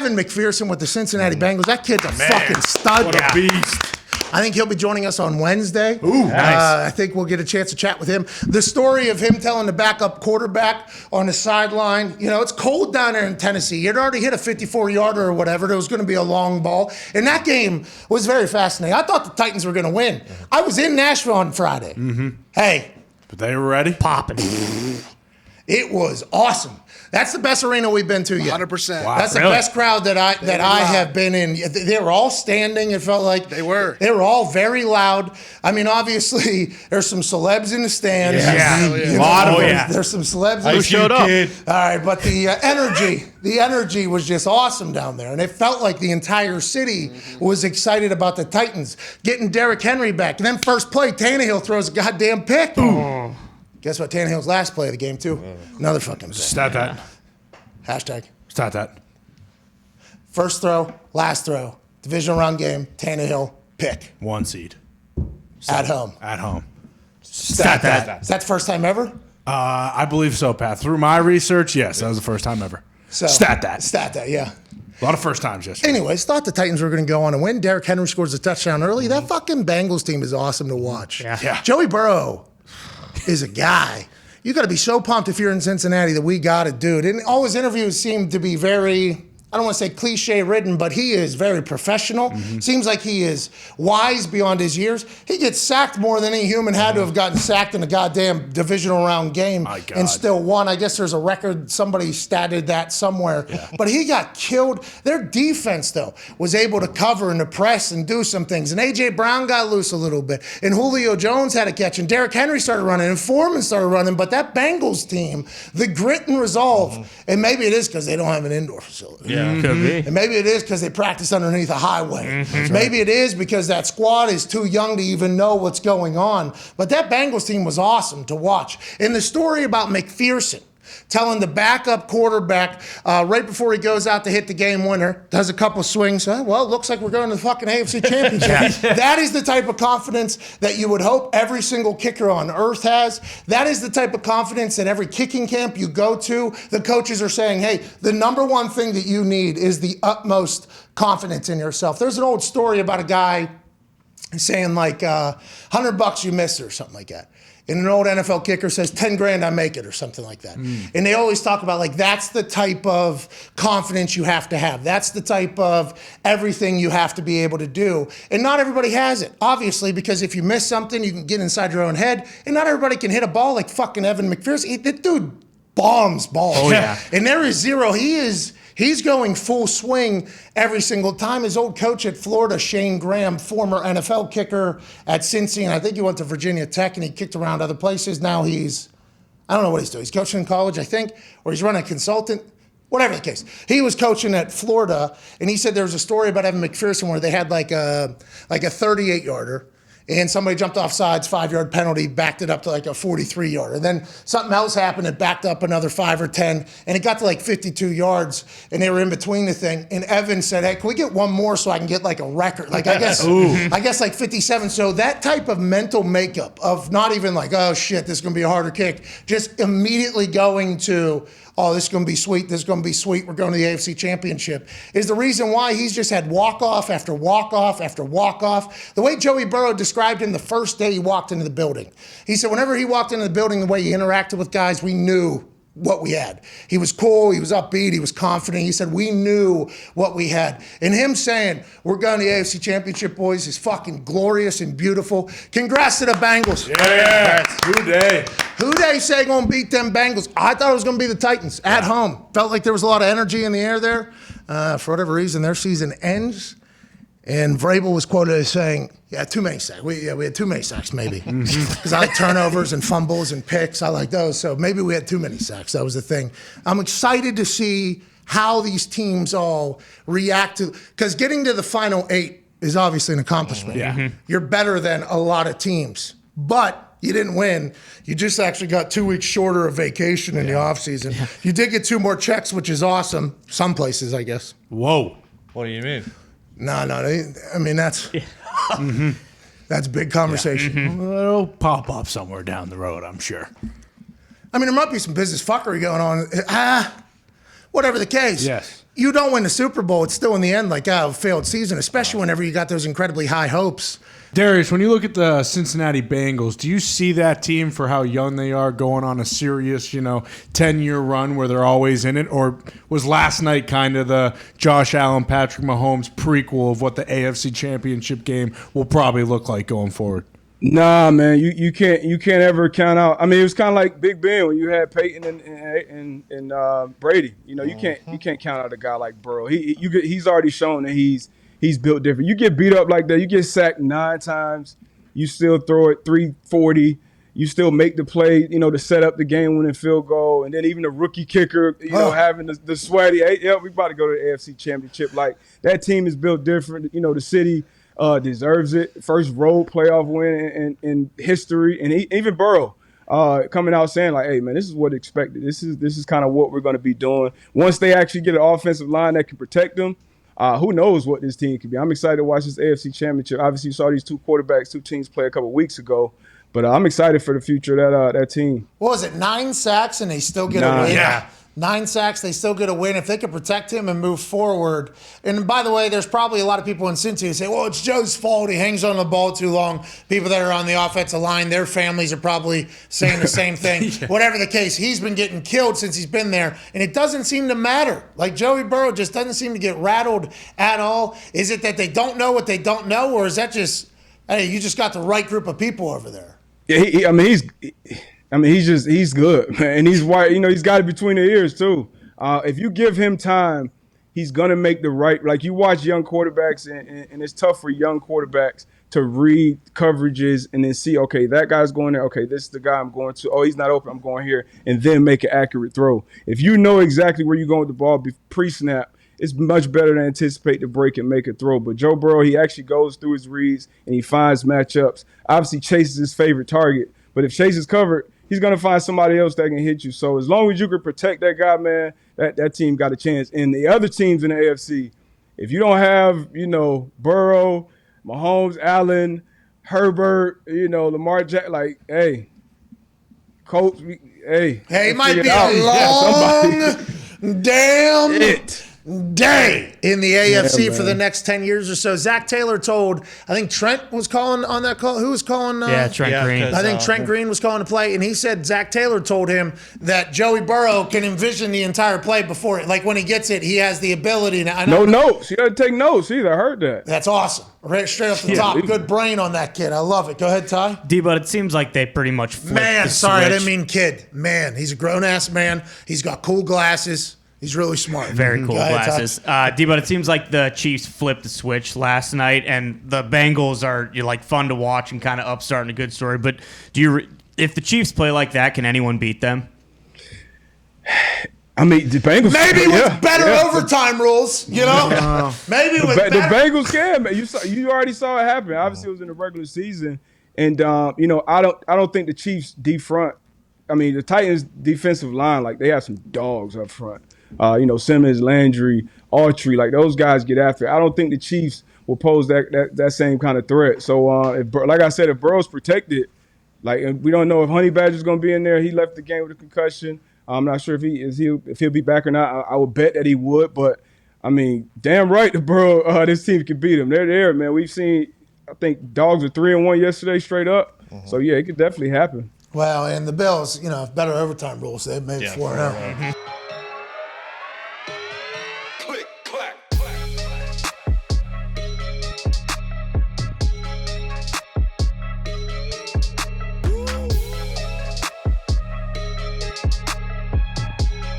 Evan McPherson with the Cincinnati Bengals. That kid's a fucking stud. What a beast. I think he'll be joining us on Wednesday. Ooh, nice. I think we'll get a chance to chat with him. The story of him telling the backup quarterback on the sideline, it's cold down there in Tennessee. He had already hit a 54-yarder or whatever. There was going to be a long ball. And that game was very fascinating. I thought the Titans were going to win. I was in Nashville on Friday. Mm-hmm. Hey. But they were ready? Popping. It was awesome. That's the best arena we've been to yet. 100%. Wow, That's the best crowd that I have been in. They were all standing. It felt like They were all very loud. I mean, obviously, there's some celebs in the stands. Yeah. A lot of them. There's some celebs Who showed up? All right, but the energy was just awesome down there, and it felt like the entire city was excited about the Titans getting Derrick Henry back. And then first play, Tannehill throws a goddamn pick. Boom. Guess what? Tannehill's last play of the game, too. Another fucking pick. Stat that. Hashtag. Stat that. First throw, last throw. Divisional round game, Tannehill, pick. 1 seed. At home. At home. Stat that. Is that the first time ever? I believe so, Pat. Through my research, yes, that was the first time ever. So, Stat that. Stat that, yeah. A lot of first times yesterday. Anyways, thought the Titans were going to go on and win. Derrick Henry scores a touchdown early. That fucking Bengals team is awesome to watch. Yeah. Joey Burrow is a guy. You got to be so pumped if you're in Cincinnati that we got a dude. And all his interviews seem to be very, I don't want to say cliche ridden, but he is very professional. Seems like he is wise beyond his years. He gets sacked more than any human had to have gotten sacked in a goddamn divisional round game and still won. I guess there's a record. Somebody statted that somewhere. Yeah. But he got killed. Their defense, though, was able to cover and to press and do some things. And A.J. Brown got loose a little bit. And Julio Jones had a catch. And Derrick Henry started running. And Foreman started running. But that Bengals team, the grit and resolve, and maybe it is because they don't have an indoor facility. Yeah. Could be. And maybe it is because they practice underneath a highway. Maybe it is because that squad is too young to even know what's going on. But that Bengals team was awesome to watch. And the story about McPherson telling the backup quarterback right before he goes out to hit the game winner, does a couple swings. Well, it looks like we're going to the fucking AFC Championship. That is the type of confidence that you would hope every single kicker on earth has. That is the type of confidence that every kicking camp you go to, the coaches are saying, hey, the number one thing that you need is the utmost confidence in yourself. There's an old story about a guy saying like $100 you missed or something like that. And an old NFL kicker says, 10 grand, I make it, or something like that. And they always talk about, like, that's the type of confidence you have to have. That's the type of everything you have to be able to do. And not everybody has it, obviously, because if you miss something, you can get inside your own head. And not everybody can hit a ball like fucking Evan McPherson. That dude bombs balls. Oh, yeah. And there is zero. He's going full swing every single time. His old coach at Florida, Shane Graham, former NFL kicker at Cincy, and I think he went to Virginia Tech, and he kicked around other places. Now I don't know what he's doing. He's coaching in college, I think, or he's running a consultant. Whatever the case. He was coaching at Florida, and he said there was a story about Evan McPherson where they had like a 38-yarder, and somebody jumped off sides, 5-yard penalty, backed it up to like a 43-yarder. And then something else happened, it backed up another 5 or 10, and it got to like 52 yards, and they were in between the thing. And Evan said, hey, can we get one more so I can get like a record? Like I guess like 57. So that type of mental makeup of not even like, oh shit, this is gonna be a harder kick, just immediately going to, oh, this is going to be sweet, this is going to be sweet, we're going to the AFC Championship, is the reason why he's just had walk-off after walk-off after walk-off. The way Joey Burrow described him the first day he walked into the building. He said whenever he walked into the building, the way he interacted with guys, we knew what we had. He was cool, he was upbeat, he was confident. He said we knew what we had. And him saying, we're going to the AFC Championship, boys, is fucking glorious and beautiful. Congrats to the Bengals. Yeah, who day? Who they say gonna beat them Bengals? I thought it was gonna be the Titans at home. Felt like there was a lot of energy in the air there. For whatever reason, their season ends. And Vrabel was quoted as saying, yeah, too many sacks. We had too many sacks, maybe. Because I like turnovers and fumbles and picks. I like those. So maybe we had too many sacks. That was the thing. I'm excited to see how these teams all react to, because getting to the final 8 is obviously an accomplishment. Yeah. You're better than a lot of teams. But you didn't win. You just actually got 2 weeks shorter of vacation in the offseason. You did get 2 more checks, which is awesome. Some places, I guess. Whoa. What do you mean? No. I mean, that's that's big conversation. It'll pop up somewhere down the road, I'm sure. I mean, there might be some business fuckery going on. Whatever the case. Yes. you don't win the Super Bowl, it's still in the end like a failed season, especially whenever you got those incredibly high hopes. Darius, when you look at the Cincinnati Bengals, do you see that team for how young they are going on a serious, 10-year run where they're always in it? Or was last night kind of the Josh Allen, Patrick Mahomes prequel of what the AFC Championship game will probably look like going forward? Nah, man, you can't ever count out. I mean, it was kind of like Big Ben when you had Peyton and Brady. You can't count out a guy like Burrow. He's already shown that he's built different. You get beat up like that, you get sacked 9 times, you still throw it 340. You still make the play, to set up the game-winning field goal, and then even the rookie kicker, having the sweaty. Hey, yeah, we about to go to the AFC Championship. Like that team is built different. The city deserves it. First road playoff win in history, and even Burrow coming out saying like, "Hey, man, this is what expected. This is kind of what we're going to be doing." Once they actually get an offensive line that can protect them, who knows what this team could be? I'm excited to watch this AFC Championship. Obviously, you saw these two teams play a couple weeks ago, but I'm excited for the future of that team. What was it? 9 sacks and they still get a win. Yeah. 9 sacks, they still get a win. If they could protect him and move forward. And by the way, there's probably a lot of people in Cincy who say, well, it's Joe's fault. He hangs on the ball too long. People that are on the offensive line, their families are probably saying the same thing. Yeah. Whatever the case, he's been getting killed since he's been there. And it doesn't seem to matter. Like Joey Burrow just doesn't seem to get rattled at all. Is it that they don't know what they don't know? Or is that just, hey, you just got the right group of people over there? Yeah, he's good, man. And he's white. He's got it between the ears, too. If you give him time, he's going to make the right. Like, you watch young quarterbacks, and it's tough for young quarterbacks to read coverages and then see, okay, that guy's going there. Okay, this is the guy I'm going to. Oh, he's not open. I'm going here. And then make an accurate throw. If you know exactly where you're going with the ball pre-snap, it's much better to anticipate the break and make a throw. But Joe Burrow, he actually goes through his reads, and he finds matchups. Obviously, Chase is his favorite target. But if Chase is covered, he's going to find somebody else that can hit you. So as long as you can protect that guy, man, that team got a chance. And the other teams in the AFC, if you don't have, Burrow, Mahomes, Allen, Herbert, Lamar Jackson, like, hey, Colts, hey. Hey, it might be a long damn day in the AFC for the next 10 years or so. Zach Taylor told, I think Trent was calling on that call. Who was calling? Trent Green. I think Trent Green was calling the play, and he said Zach Taylor told him that Joey Burrow can envision the entire play before it. Like when he gets it, he has the ability to. No notes. He doesn't take notes either. I heard that. That's awesome. Right, straight off the top. Good brain on that kid. I love it. Go ahead, Ty. But it seems like they pretty much flipped Man, the sorry, switch. I didn't mean kid. Man, he's a grown-ass man. He's got cool glasses. He's really smart. Very cool glasses. But it seems like the Chiefs flipped the switch last night, and the Bengals are fun to watch and kind of upstart and a good story. But if the Chiefs play like that, can anyone beat them? I mean, the Bengals. Maybe with better overtime rules, Maybe with the Bengals can. Man. You already saw it happen. Obviously, it was in the regular season, and I don't think the Chiefs defront. I mean, the Titans' defensive line, like they have some dogs up front. Simmons, Landry, Autry, like those guys get after it. I don't think the Chiefs will pose that same kind of threat. So, like I said, if Burrow's protected, we don't know if Honey Badger's going to be in there. He left the game with a concussion. I'm not sure if he'll be back or not. I would bet that he would, but I mean, damn right, the Burrow this team can beat him. They're there, man. We've seen, I think, Dogs were 3-1 yesterday straight up. Mm-hmm. So yeah, it could definitely happen. Well, and the Bills, better overtime rules. They made 4-0.